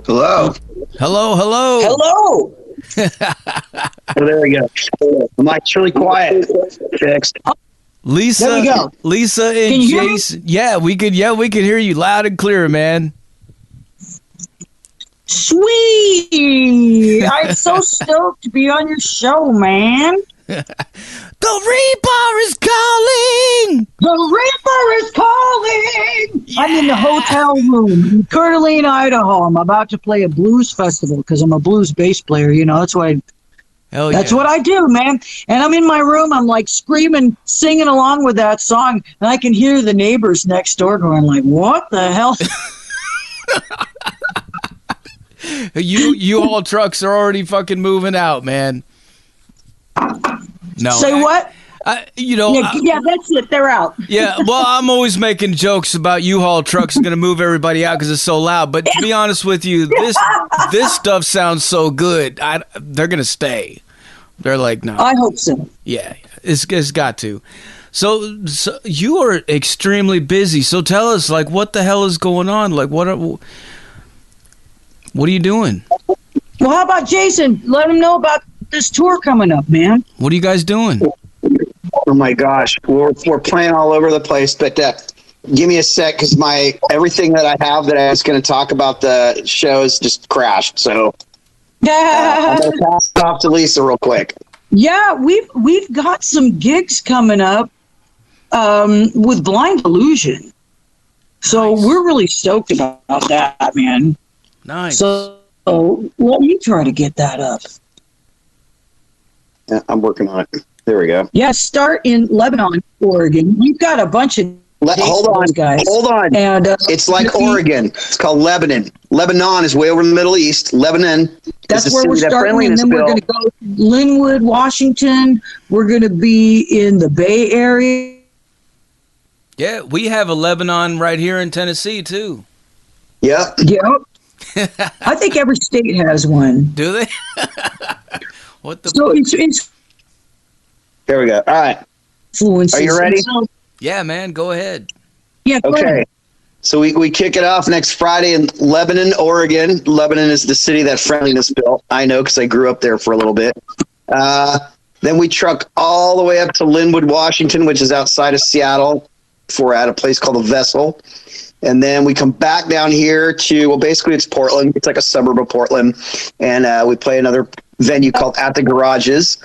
Hello. Hello. There we go. I'm actually quiet. Fixed. Lisa, There we go. Lisa and Can you hear me? Jason. Yeah, we could hear you loud and clear, man. Sweet. I'm so stoked to be on your show, man. The Reaper is calling. The Reaper is calling. Yeah. I'm in the hotel room in Coeur d'Alene, Idaho. I'm about to play a blues festival because I'm a blues bass player. You know, that's why. Hell That's yeah. what I do, man. And I'm in my room. I'm like screaming, singing along with that song, and I can hear the neighbors next door going like, "What the hell?" U-Haul trucks are already fucking moving out, man. No. Say what? Yeah, that's it. They're out. Yeah, well, I'm always making jokes about U-Haul trucks going to move everybody out because it's so loud. But to be honest with you, this stuff sounds so good. They're going to stay. They're like, no. I hope so. Yeah, it's got to. So you are extremely busy. So tell us, like, what the hell is going on? Like, what are you doing? Well, how about Jason? Let him know about this tour coming up, man. What are you guys doing? Oh my gosh, we're playing all over the place. But give me a sec, because everything that I have that I was going to talk about the shows just crashed. So I'm going to pass it off to Lisa real quick. Yeah, we've got some gigs coming up with Blind Illusion. So Nice. we're really stoked about that, man. Nice. So let me try to get that up. Yeah, I'm working on it. There we go. Yeah, start in Lebanon, Oregon. We've got a bunch of Hold on, guys. hold on. And It's like Oregon. It's called Lebanon. Lebanon is way over in the Middle East. Lebanon that's is the where we're city that starting, and friendliness then we're bill. going to go to Linwood, Washington. We're going to be in the Bay Area. Yeah, we have a Lebanon right here in Tennessee, too. Yep. Yep. I think every state has one. Do they? What the? So it's There we go. All right. influences. Are you ready? So, Yeah, man, go ahead. yeah, go Okay. ahead. So we kick it off next Friday in Lebanon, Oregon. Lebanon is the city that friendliness built. I know, because I grew up there for a little bit. Then we truck all the way up to Linwood, Washington, which is outside of Seattle. We're at a place called the Vessel. And then we come back down here to, well, basically it's Portland. It's like a suburb of Portland. And we play another venue called At the Garages.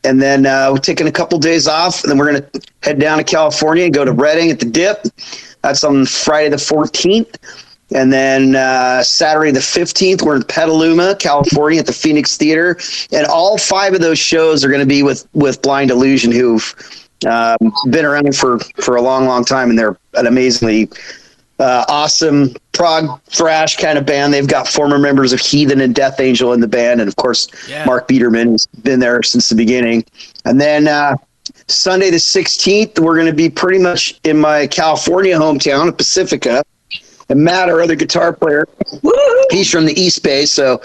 And then we're taking a couple days off. And then we're going to head down to California and go to Redding at the Dip. That's on Friday the 14th. And then Saturday the 15th, we're in Petaluma, California at the Phoenix Theater. And all 5 of those shows are going to be with Blind Illusion, who've been around for a long, long time. And they're an amazingly awesome prog thrash kind of band. They've got former members of Heathen and Death Angel in the band. And, of course, Mark Biederman has been there since the beginning. And then Sunday the 16th, we're going to be pretty much in my California hometown of Pacifica. And Matt, our other guitar player, he's from the East Bay. So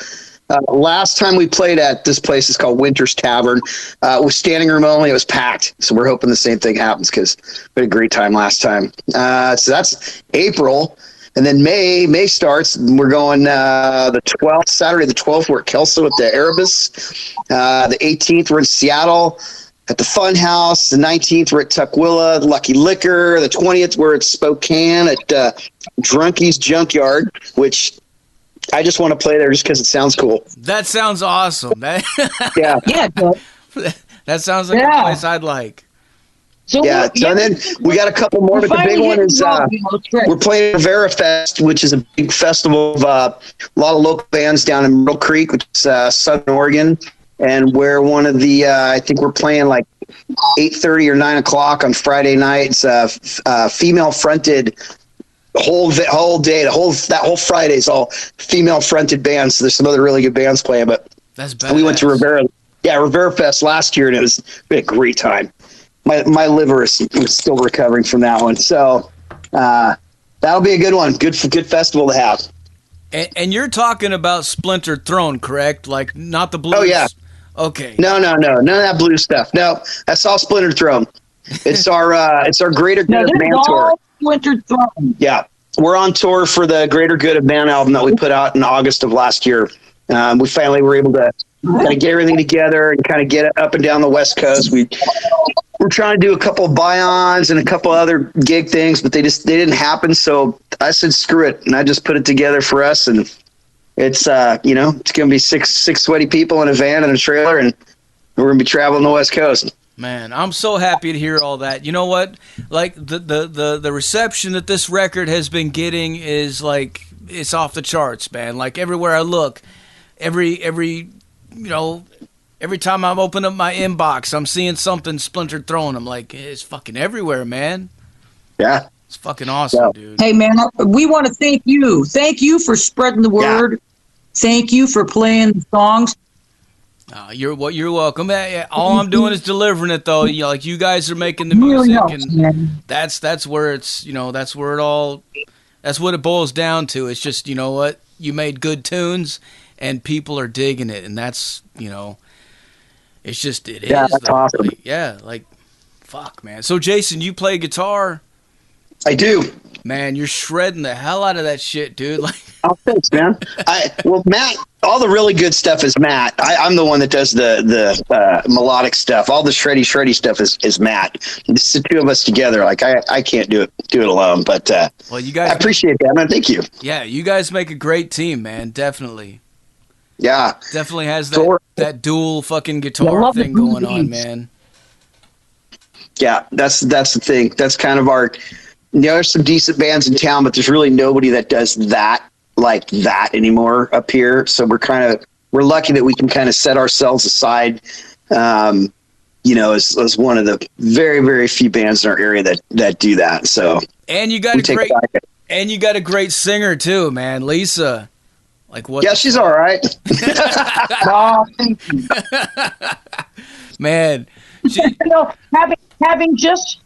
last time we played at this place is called Winter's Tavern. It was standing room only. It was packed. So we're hoping the same thing happens, because we had a great time last time. So that's April. And then May starts. We're going the 12th, Saturday the 12th, we're at Kelso at the Erebus. The 18th, we're in Seattle at the Fun House. The 19th, we're at Tukwila, Lucky Liquor. The 20th, we're at Spokane at Drunky's Junkyard, which I just want to play there just because it sounds cool. That sounds awesome. Yeah. Yeah. That sounds like a place I'd like. So Yeah. And then we got a couple more, but the big one is we're playing VeraFest, which is a big festival of a lot of local bands down in Myrtle Creek, which is Southern Oregon. And we're one of the, I think we're playing like 8:30 or 9 o'clock on Friday night. It's female-fronted whole day. That whole Friday is all female-fronted bands. So there's some other really good bands playing. But That's badass. we went to Rivera Fest last year, and it was a great time. My liver is still recovering from that one. So that'll be a good one. Good festival to have. And you're talking about Splintered Throne, correct? Like, not the blues? Oh, yeah. Okay. No, none of that blue stuff. No, that's all Splintered Throne. It's our Greater Good band tour. Splintered Throne. Yeah, we're on tour for the Greater Good of Man album that we put out in August of last year. We finally were able to kind of get everything together and kind of get it up and down the West Coast. We're trying to do a couple of buy-ons and a couple other gig things, but they didn't happen. So I said, screw it. And I just put it together for us. And it's, it's going to be six sweaty people in a van and a trailer, and we're going to be traveling the West Coast. Man, I'm so happy to hear all that. You know what? Like the reception that this record has been getting is like, it's off the charts, man. Like everywhere I look, every time I'm opening up my inbox, I'm seeing something Splintered Throne. I'm like, it's fucking everywhere, man. Yeah. It's fucking awesome, dude. Hey, man, we want to thank you. Thank you for spreading the word. Yeah. Thank you for playing the songs. You're welcome. All I'm doing is delivering it, though. Like you guys are making the music, and that's where it's that's where it all. That's what it boils down to. It's just what you made good tunes, and people are digging it, and that's it's just it is. That's awesome. Like fuck, man. So Jason, you play guitar? I do. Man, you're shredding the hell out of that shit, dude. Like, oh, thanks, man. Matt, all the really good stuff is Matt. I'm the one that does the melodic stuff. All the shreddy stuff is Matt. It's the two of us together. Like I can't do it alone. But well, you guys, I appreciate that, man. Thank you. Yeah, you guys make a great team, man. Definitely. Yeah, definitely has that dual fucking guitar thing going on, man. Yeah, that's the thing. That's kind of our. There's some decent bands in town, but there's really nobody that does that like that anymore up here. So we're lucky that we can kind of set ourselves aside, as one of the very, very few bands in our area that do that. So and you got a great singer too, man, Lisa. Like what? Yeah, she's all right. Oh, thank you. Man, having just.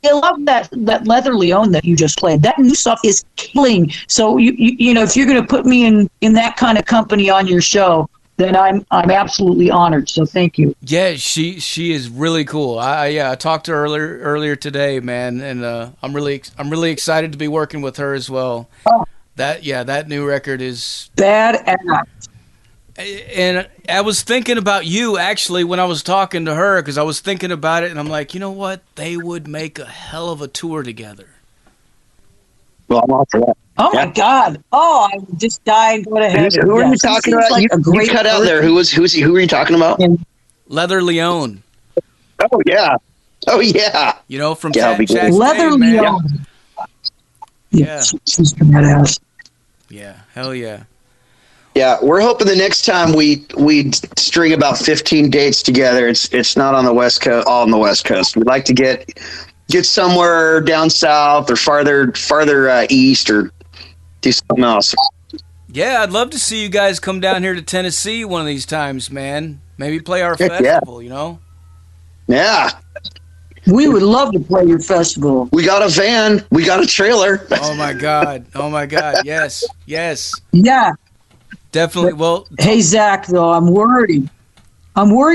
I love that Leather Leone that you just played. That new stuff is killing. So you know if you're going to put me in that kind of company on your show, then I'm absolutely honored. So thank you. Yeah, she is really cool. I talked to her earlier today, man, and I'm really excited to be working with her as well. Oh. That new record is badass. And I was thinking about you, actually, when I was talking to her, because I was thinking about it, and I'm like, you know what? They would make a hell of a tour together. Well, I'm all for that. Oh, my God. Oh, I just died. What a head. Who are you talking about? Like you cut out there. Who were you talking about? Leather Leone. Oh, yeah. From Leather Leone. Yeah. She's badass. Yeah, hell yeah. Yeah, we're hoping the next time we string about 15 dates together, it's not on the West Coast, all on the West Coast. We'd like to get somewhere down south or farther east or do something else. Yeah, I'd love to see you guys come down here to Tennessee one of these times, man. Maybe play our festival, Yeah. We would love to play your festival. We got a van. We got a trailer. Oh, my God. Yes. Yeah. Definitely. Well, hey, Zach, though, I'm worried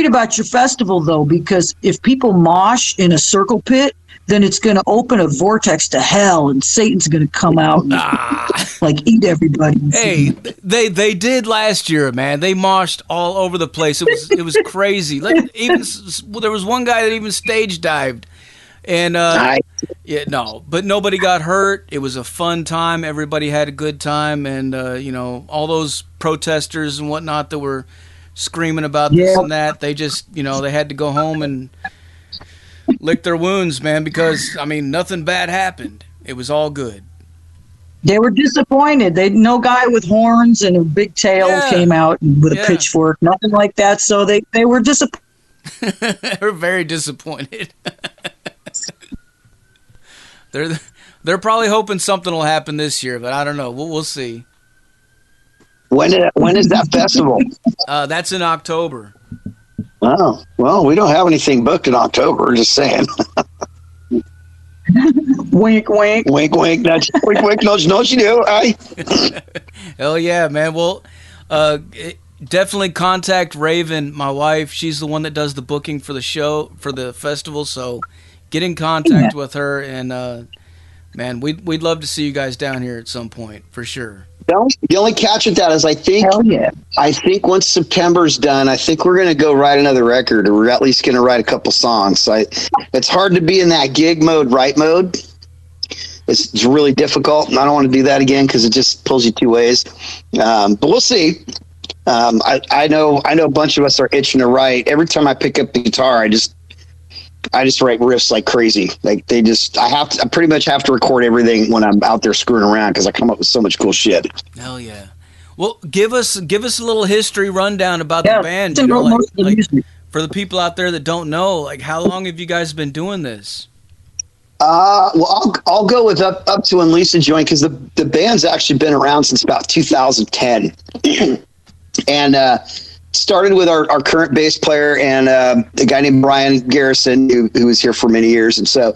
about your festival, though, because if people mosh in a circle pit, then it's going to open a vortex to hell, and Satan's going to come out and eat everybody. Hey, they did last year, man. They moshed all over the place. It was crazy. There was one guy that even stage dived. And but nobody got hurt. It was a fun time. Everybody had a good time, and all those protesters and whatnot that were screaming about this and that, they just they had to go home and lick their wounds, man, because nothing bad happened. It was all good. They were disappointed. No guy with horns and a big tail came out with a pitchfork, nothing like that. So they were disappointed. They were very disappointed. They're probably hoping something will happen this year, but I don't know. We'll see. When is that festival? That's in October. Oh, well, we don't have anything booked in October. Just saying. Wink, wink. Wink, wink. Nudge, wink, wink. Nudge, nudge, you do. Hell yeah, man. Well, definitely contact Raven, my wife. She's the one that does the booking for the show, for the festival. So get in contact with her and Man, we'd love to see you guys down here at some point, for sure. The only catch with that is I think once September's done, I think we're going to go write another record, or we're at least going to write a couple songs. So it's hard to be in that gig mode, write mode. It's really difficult, and I don't want to do that again because it just pulls you two ways. But we'll see. I know a bunch of us are itching to write. Every time I pick up the guitar, I just write riffs like crazy. Like I pretty much have to record everything when I'm out there screwing around because I come up with so much cool shit. Hell yeah. Well, give us a little history rundown about the band. You know, like, for the people out there that don't know, like, how long have you guys been doing this? Well, I'll go with up to when Lisa joined, because the band's actually been around since about 2010, and started with our current bass player and a guy named Brian Garrison, who was here for many years. And so,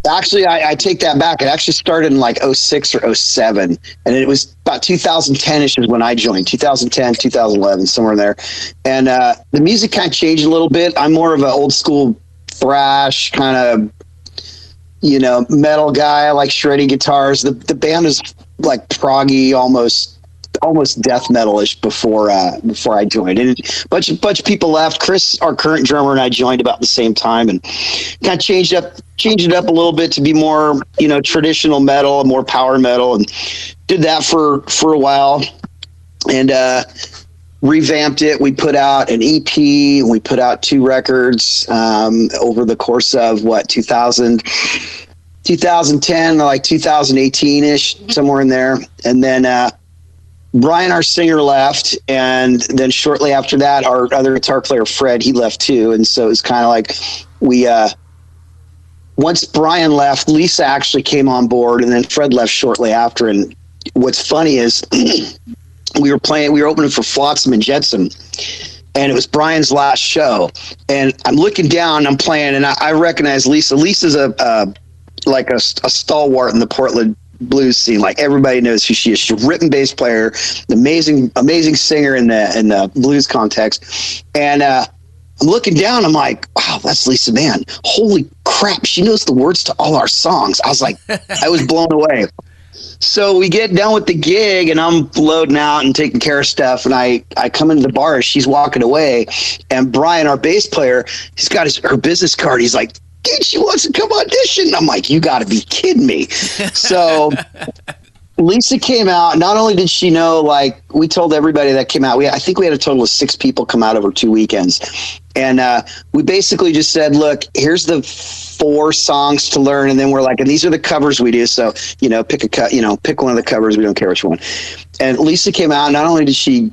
actually, I take that back. It actually started in like 06 or 07, and it was about 2010-ish is when I joined. 2010, 2011, somewhere in there. And the music kind of changed a little bit. I'm more of an old school thrash kind of, metal guy. I like shreddy guitars. The band is like proggy, almost death metal-ish before I joined. And a bunch of people left. Chris, our current drummer, and I joined about the same time, and kind of changed it up a little bit to be more, traditional metal, more power metal, and did that for a while, and revamped it. We put out an EP, and we put out 2 records over the course of 2010 like 2018-ish, somewhere in there. And then Brian, our singer, left, and then shortly after that, our other guitar player, Fred, he left too. And so it was kind of like once Brian left, Lisa actually came on board, and then Fred left shortly after. And what's funny is we were opening for Flotsam and Jetsam, and it was Brian's last show. And I'm looking down, I'm playing, and I recognize Lisa. Lisa's a stalwart in the Portland blues scene. Like, everybody knows who she is. She's a rhythm bass player, amazing singer in the blues context. And I'm looking down, I'm like, wow, that's Lisa Mann. Holy crap, she knows the words to all our songs. I was like, I was blown away. So we get done with the gig, and I'm loading out and taking care of stuff, and I come into the bar as she's walking away, and Brian, our bass player, he's got her business card. He's like, dude, she wants to come audition. I'm like, you got to be kidding me. So Lisa came out. Not only did she know, like, we told everybody that came out. I think we had a total of 6 people come out over 2 weekends. And we basically just said, look, here's the 4 songs to learn. And then we're like, and these are the covers we do. So, pick one of the covers. We don't care which one. And Lisa came out. Not only did she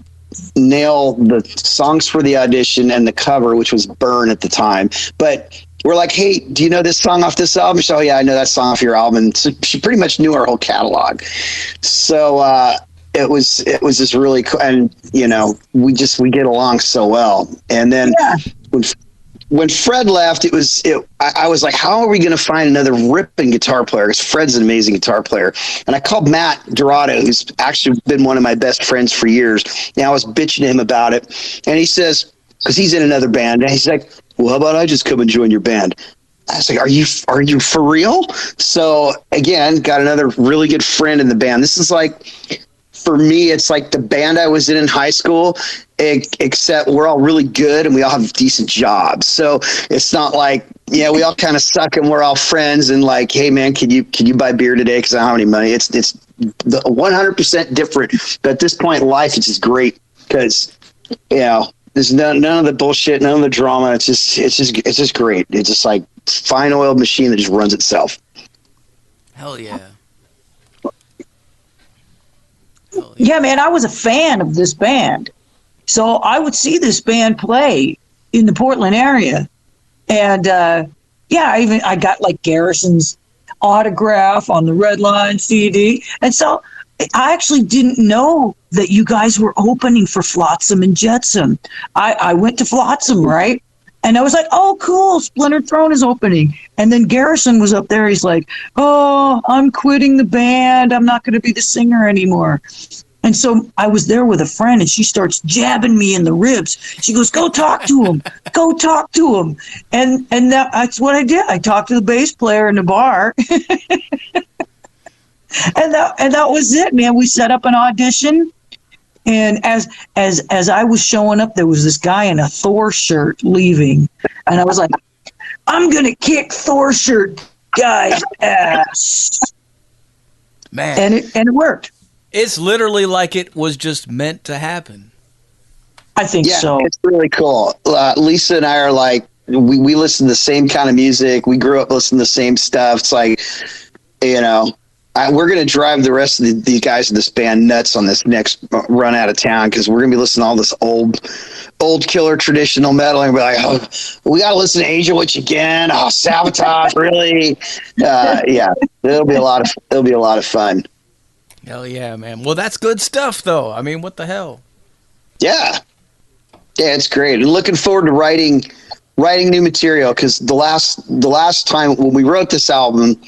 nail the songs for the audition and the cover, which was Burn at the time, but we're like, hey, do you know this song off this album? So, yeah, I know that song off your album. And so she pretty much knew our whole catalog. So it was just really cool. And, we get along so well. And then when Fred left, I was like, how are we going to find another ripping guitar player? Because Fred's an amazing guitar player. And I called Matt Dorado, who's actually been one of my best friends for years. And I was bitching to him about it. And he says, because he's in another band, and he's like, well, how about I just come and join your band? I was like, are you for real? So again, got another really good friend in the band. This is like, for me, it's like the band I was in high school, except we're all really good and we all have decent jobs. So it's not like, we all kind of suck and we're all friends and like, hey man, can you buy beer today? Cause I don't have any money. It's the 100% different. But at this point in life, it's just great because, there's none of the bullshit, none of the drama. It's just great. It's just like fine oiled machine that just runs itself. Hell yeah. Yeah, man, I was a fan of this band. So I would see this band play in the Portland area. And I got like Garrison's autograph on the Red Line CD. And so I actually didn't know that you guys were opening for Flotsam and Jetsam. I went to Flotsam, right? And I was like, oh, cool, Splintered Throne is opening. And then Garrison was up there. He's like, oh, I'm quitting the band. I'm not going to be the singer anymore. And so I was there with a friend, and she starts jabbing me in the ribs. She goes, "Go talk to him. Go talk to him." And that's what I did. I talked to the bass player in the bar. and that was it, man. We set up an audition. And as I was showing up, there was this guy in a Thor shirt leaving. And I was like, "I'm going to kick Thor shirt guy's ass." Man. And it worked. It's literally like it was just meant to happen. I think so. It's really cool. Lisa and I are like, we listen to the same kind of music. We grew up listening to the same stuff. It's like, we're going to drive the rest of the guys in this band nuts on this next run out of town, because we're going to be listening to all this old killer traditional metal, and we're like, "Oh, we got to listen to Angel Witch again. Oh, Sabotage, really?" Yeah, it'll be a lot of fun. Hell yeah, man. Well, that's good stuff, though. I mean, what the hell? Yeah, it's great. And looking forward to writing new material, because the last time when we wrote this album,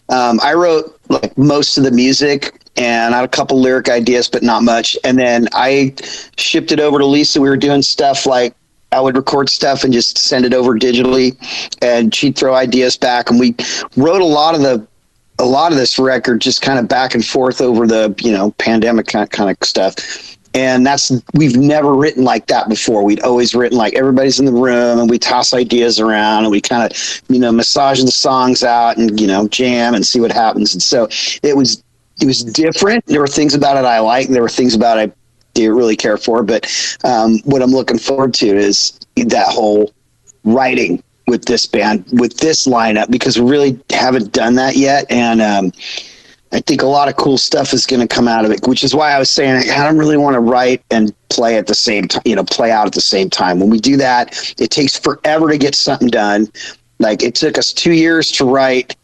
I wrote like most of the music, and I had a couple lyric ideas, but not much. And then I shipped it over to Lisa. We were doing stuff like I would record stuff and just send it over digitally, and she'd throw ideas back. And we wrote a lot of this record just kind of back and forth over the, pandemic kind of stuff. And we've never written like that before. We'd always written like everybody's in the room and we toss ideas around and we kind of, massage the songs out and, jam and see what happens. And so it was different. There were things about it I liked. There were things about it I didn't really care for. But what I'm looking forward to is that whole writing with this band, with this lineup, because we really haven't done that yet. And, I think a lot of cool stuff is going to come out of it, which is why I was saying I don't really want to write and play at the same time, play out at the same time. When we do that, it takes forever to get something done. Like it took us 2 years to write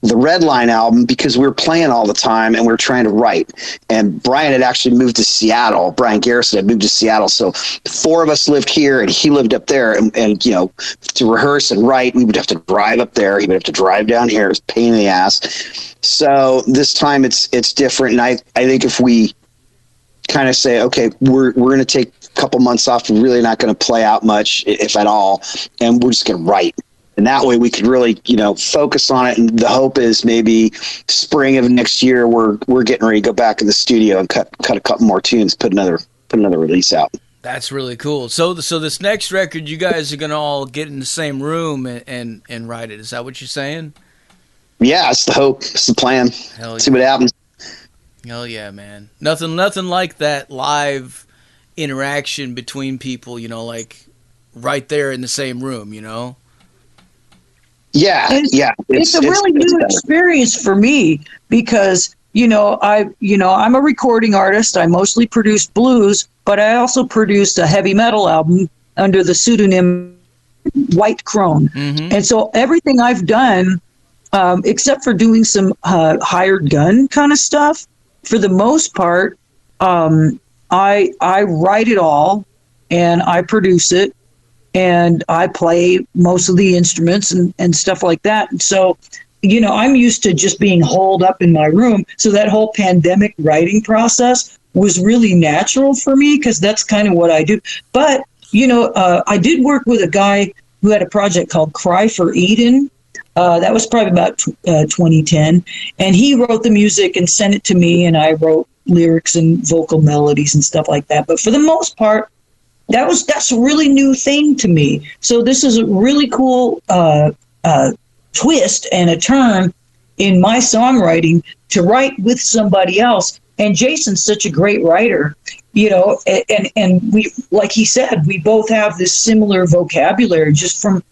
the Redline album because we were playing all the time and we were trying to write. And Brian had actually moved to Seattle. Brian Garrison had moved to Seattle. So 4 of us lived here and he lived up there. And to rehearse and write, we would have to drive up there. He would have to drive down here. It was a pain in the ass. So this time it's different. And I think if we kind of say, okay, we're going to take a couple months off, we're really not going to play out much, if at all, and we're just going to write. And that way we could really, focus on it. And the hope is maybe spring of next year, we're getting ready to go back in the studio and cut a couple more tunes, put another release out. That's really cool. So this next record, you guys are going to all get in the same room and write it. Is that what you're saying? Yeah, it's the hope. It's the plan. Hell yeah. See what happens. Hell yeah, man. Nothing like that live interaction between people, like right there in the same room, Yeah, it's a really new experience for me because I'm a recording artist. I mostly produce blues, but I also produced a heavy metal album under the pseudonym White Crone. Mm-hmm. And so everything I've done, except for doing some hired gun kind of stuff, for the most part, I write it all and I produce it. And I play most of the instruments and stuff like that. And so, I'm used to just being holed up in my room. So that whole pandemic writing process was really natural for me because that's kind of what I do. But, I did work with a guy who had a project called Cry for Eden. That was probably about 2010. And he wrote the music and sent it to me. And I wrote lyrics and vocal melodies and stuff like that. But for the most part, that's a really new thing to me. So this is a really cool twist and a turn in my songwriting to write with somebody else. And Jason's such a great writer, and we, like he said, we both have this similar vocabulary just from,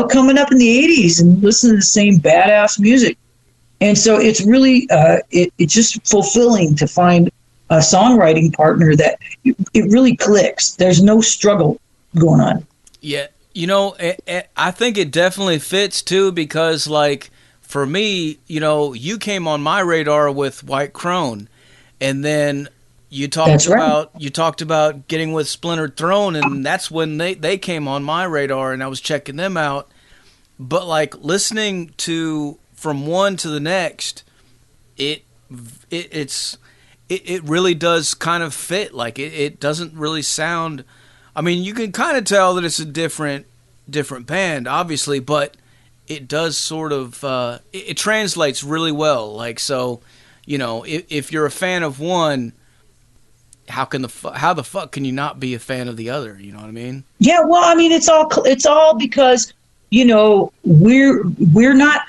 coming up in the 80s and listening to the same badass music. And so it's really, it's just fulfilling to find a songwriting partner that it really clicks. There's no struggle going on. Yeah. I think it definitely fits too, because like for me, you came on my radar with White Crone, and then you talked about getting with Splintered Throne, and that's when they came on my radar and I was checking them out. But like listening to from one to the next, it's it really does kind of fit. Like it doesn't really sound. I mean, you can kind of tell that it's a different band, obviously, but it does sort of it translates really well. Like, so, you know, if you're a fan of one, how the fuck can you not be a fan of the other? You know what I mean? Yeah, well, I mean, it's all because, you know, we're not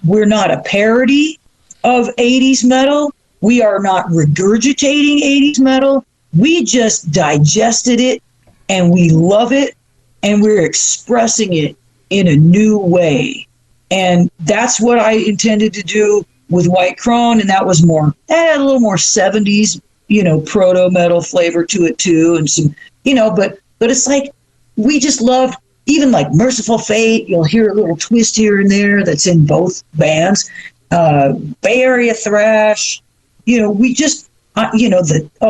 a parody of 80s metal. We are not regurgitating 80s metal. We just digested it and we love it and we're expressing it in a new way. And that's what I intended to do with White Crone, and that was more, that had a little more 70s, you know, proto metal flavor to it too, and some, you know, but it's like we just loved, even like Merciful Fate. You'll hear a little twist here and there that's in both bands. Bay Area thrash, you know, we just, you know,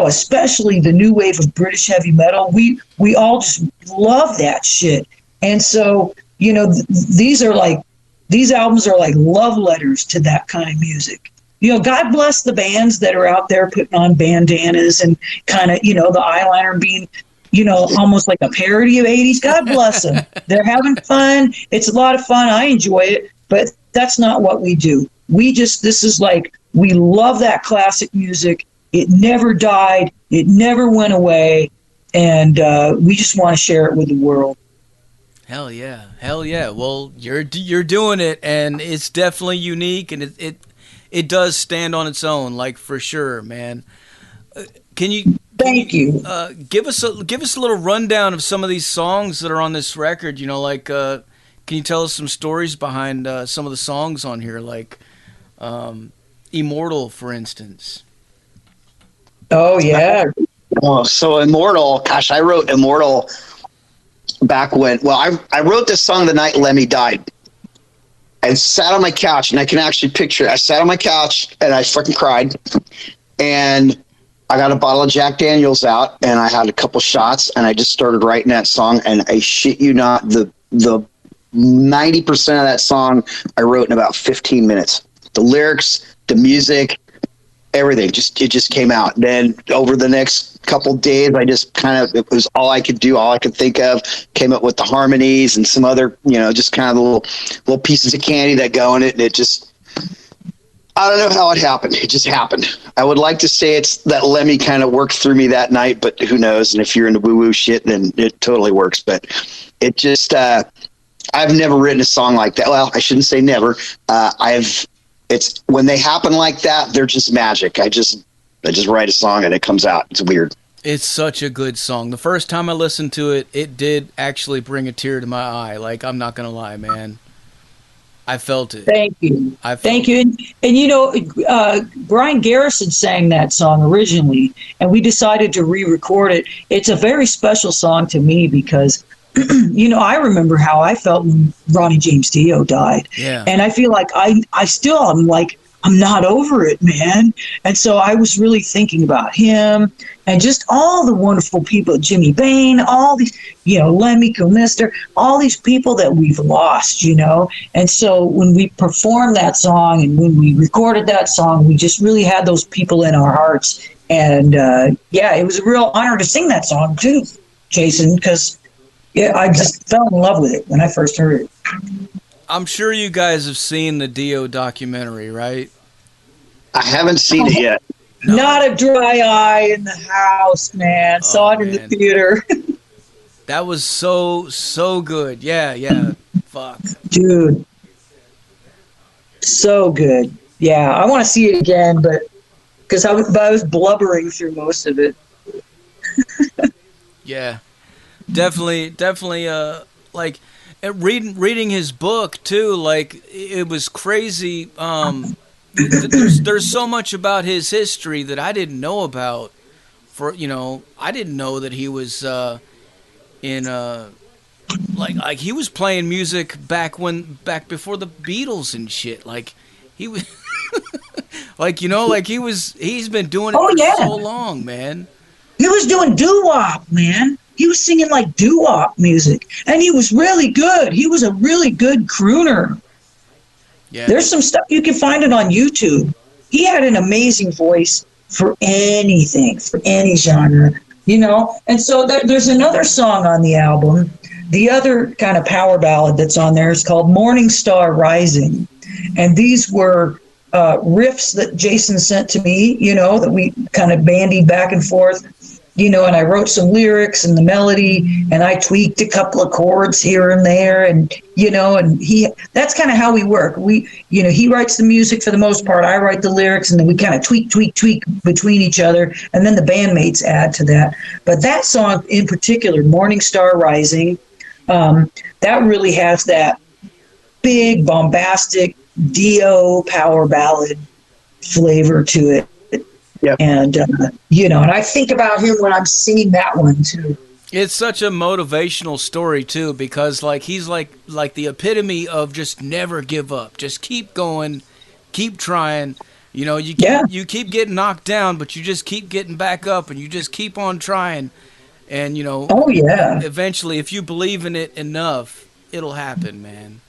especially the new wave of British heavy metal. We all just love that shit, and so, you know, these albums are like love letters to that kind of music. You know, God bless the bands that are out there putting on bandanas and kind of, you know, the eyeliner being, you know, almost like a parody of 80s. God bless them. They're having fun. It's a lot of fun. I enjoy it, but that's not what we do. This is like, we love that classic music. It never died. It never went away. And we just want to share it with the world. Hell yeah. Hell yeah. Well, you're doing it, and it's definitely unique, and it does stand on its own, like, for sure, man. Thank you. Give us a little rundown of some of these songs that are on this record. You know, like, can you tell us some stories behind some of the songs on here, like Immortal, for instance? Oh yeah. Oh, so Immortal. Gosh, I wrote Immortal back when. Well, I wrote this song the night Lemmy died. I sat on my couch, and I can actually picture it. I sat on my couch, and I fucking cried. And I got a bottle of Jack Daniels out, and I had a couple shots, and I just started writing that song. And I shit you not, the 90% of that song I wrote in about 15 minutes. The lyrics, the music, everything, it just came out. Then over the next couple days, I just it was all I could do, all I could think of. Came up with the harmonies and some other, you know, just kind of the little pieces of candy that go in it. And it just, I don't know how it happened. It just happened. I would like to say it's that Lemmy kind of worked through me that night, but who knows? And if you're into woo-woo shit, then it totally works. But it just, I've never written a song like that. Well, I shouldn't say never. It's when they happen like that, they're just magic. I just write a song and it comes out. It's weird. It's such a good song. The first time I listened to it, it did actually bring a tear to my eye. Like, I'm not gonna lie, man. I felt it. Thank you. Thank you. And you know, Brian Garrison sang that song originally, and we decided to re-record it. It's a very special song to me because, you know, I remember how I felt when Ronnie James Dio died. Yeah. And I feel like I'm not over it, man. And so I was really thinking about him and just all the wonderful people, Jimmy Bain, all these, you know, Lemmy Kilmister, all these people that we've lost, you know. And so when we performed that song and when we recorded that song, we just really had those people in our hearts. And yeah, it was a real honor to sing that song too, Jason, because yeah, I just fell in love with it when I first heard it. I'm sure you guys have seen the Dio documentary, right? I haven't seen it yet. No. Not a dry eye in the house, man. Saw it in the theater. That was so good. Yeah. Fuck. Dude. So good. Yeah, I want to see it again, but because I was blubbering through most of it. Yeah. Definitely like reading his book too, like it was crazy. There's so much about his history that I didn't know about. I didn't know that he was in like he was playing music back before the Beatles and shit. Like he was like, you know, like he's been doing it for so long, man. He was doing doo-wop, man. He was singing like doo-wop music, and he was really good. He was a really good crooner. Yeah. There's some stuff, you can find it on YouTube. He had an amazing voice, for anything, for any genre, And so there's another song on the album. The other kind of power ballad that's on there is called Morning Star Rising. And these were riffs that Jason sent to me, that we kind of bandied back and forth, and I wrote some lyrics and the melody, and I tweaked a couple of chords here and there, and that's kind of how we work. He writes the music for the most part, I write the lyrics, and then we kind of tweak between each other, and then the bandmates add to that. But that song in particular, Morning Star Rising, that really has that big, bombastic Dio power ballad flavor to it. Yep. And, and I think about him when I'm singing that one, too. It's such a motivational story, too, because, he's like the epitome of just never give up. Just keep going, keep trying. You keep getting knocked down, but you just keep getting back up, and you just keep on trying. And, eventually, if you believe in it enough, it'll happen, man.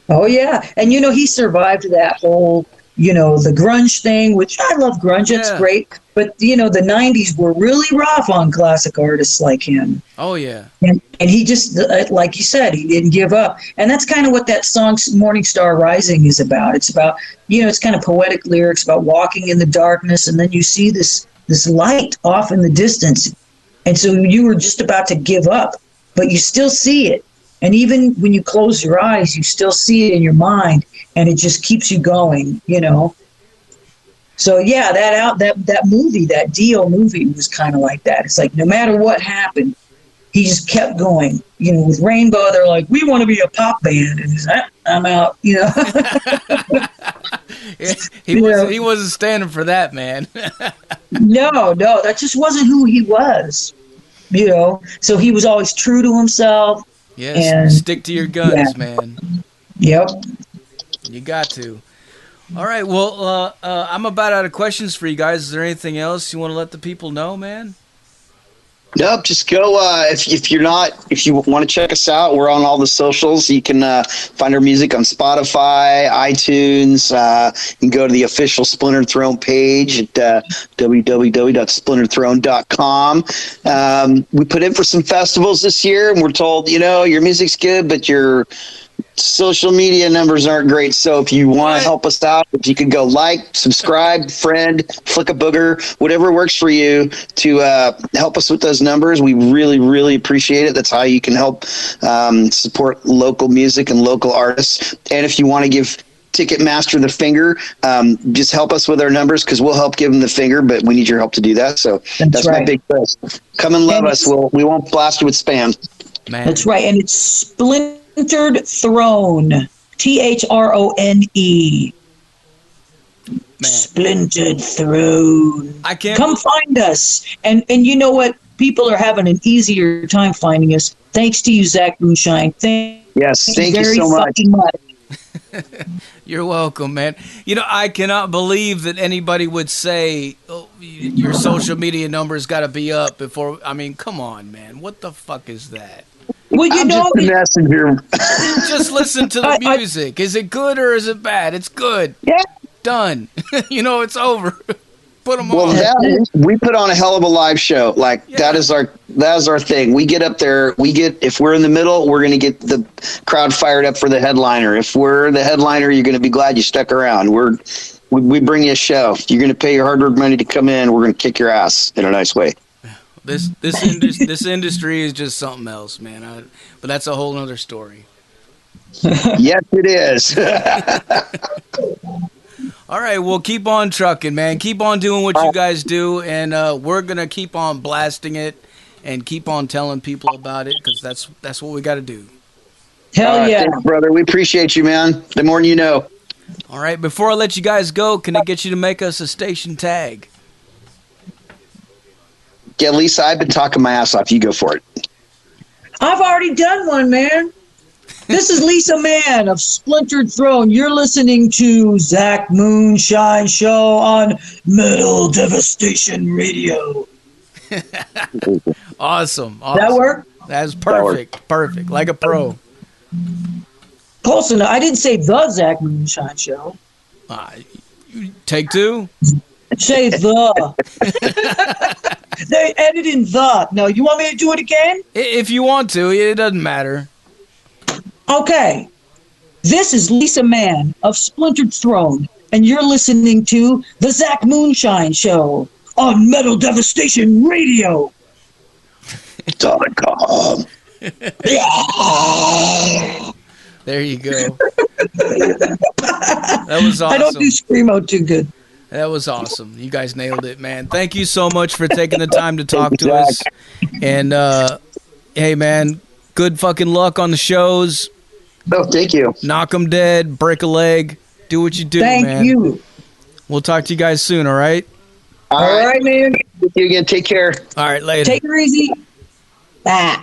Oh, yeah. And, he survived that whole, the grunge thing, which I love grunge. It's great. But, the 90s were really rough on classic artists like him. Oh, yeah. And he just, like you said, he didn't give up. And that's kind of what that song Morning Star Rising is about. It's about, it's kind of poetic lyrics about walking in the darkness, and then you see this light off in the distance. And so you were just about to give up, but you still see it. And even when you close your eyes, you still see it in your mind, and it just keeps you going, So yeah, that movie, that Dio movie, was kind of like that. It's like no matter what happened, he just kept going. With Rainbow, they're like, we want to be a pop band, and he's like, I'm out. He wasn't standing for that, man. No, that just wasn't who he was. So he was always true to himself. Yes, and stick to your guns, man. Yep. You got to. All right, well, I'm about out of questions for you guys. Is there anything else you want to let the people know, man? Nope, just go. If you want to check us out, we're on all the socials. You can find our music on Spotify, iTunes. You can go to the official Splintered Throne page at www.splinterthrone.com. We put in for some festivals this year, and we're told, your music's good, but your social media numbers aren't great. So if you want to help us out, if you could go subscribe, friend, flick a booger, whatever works for you to help us with those numbers, we really, really appreciate it. That's how you can help support local music and local artists. And if you want to give Ticketmaster the finger, just help us with our numbers, because we'll help give them the finger, but we need your help to do that. So that's right. My big push. Come and love us. We won't blast you with spam. Man. That's right. And it's Splintered Throne, THRONE. Splintered Throne. Come find us. And you know what? People are having an easier time finding us. Thanks to you, Zach Moonshine. Thank you so much. You're welcome, man. I cannot believe that anybody would say, your social media numbers got to be up before. I mean, come on, man. What the fuck is that? Well, I'm just the messenger. Just listen to the music. Is it good or is it bad? It's good. Yeah. Done. It's over. Put them on. We put on a hell of a live show. That is our thing. We get up there. If we're in the middle, we're going to get the crowd fired up for the headliner. If we're the headliner, you're going to be glad you stuck around. We bring you a show. You're going to pay your hard-earned money to come in. We're going to kick your ass in a nice way. This industry is just something else, man. But that's a whole other story. Yes, it is. All right, well, keep on trucking, man. Keep on doing what you guys do, and we're gonna keep on blasting it and keep on telling people about it, because that's what we got to do. Hell yeah, thanks, brother. We appreciate you, man. The more you know. All right, before I let you guys go, can I get you to make us a station tag? Yeah, Lisa, I've been talking my ass off. You go for it. I've already done one, man. This is Lisa Mann of Splintered Throne. You're listening to Zach Moonshine Show on Metal Devastation Radio. Awesome. That work? That's perfect. Perfect. Like a pro. Close enough. I didn't say the Zach Moonshine Show. Take two? Say the. They added in the. No, you want me to do it again? If you want to, it doesn't matter. Okay. This is Lisa Mann of Splintered Throne, and you're listening to The Zach Moonshine Show on Metal Devastation Radio. .com. There you go. That was awesome. I don't do Screamo too good. That was awesome. You guys nailed it, man. Thank you so much for taking the time to talk to us. And, hey, man, good fucking luck on the shows. Oh, thank you. Knock 'em dead, break a leg, do what you do, man. Thank you. We'll talk to you guys soon, all right? All right, man. With you again. Take care. All right, later. Take her easy. Bye.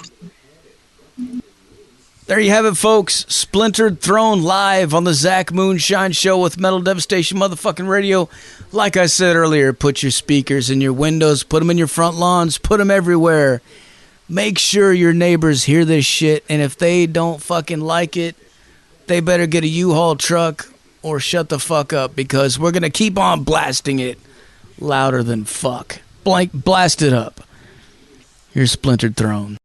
There you have it, folks. Splintered Throne live on the Zach Moonshine Show with Metal Devastation motherfucking radio. Like I said earlier, put your speakers in your windows, put them in your front lawns, put them everywhere. Make sure your neighbors hear this shit, and if they don't fucking like it, they better get a U-Haul truck or shut the fuck up, because we're going to keep on blasting it louder than fuck. Blast it up. Here's Splintered Throne.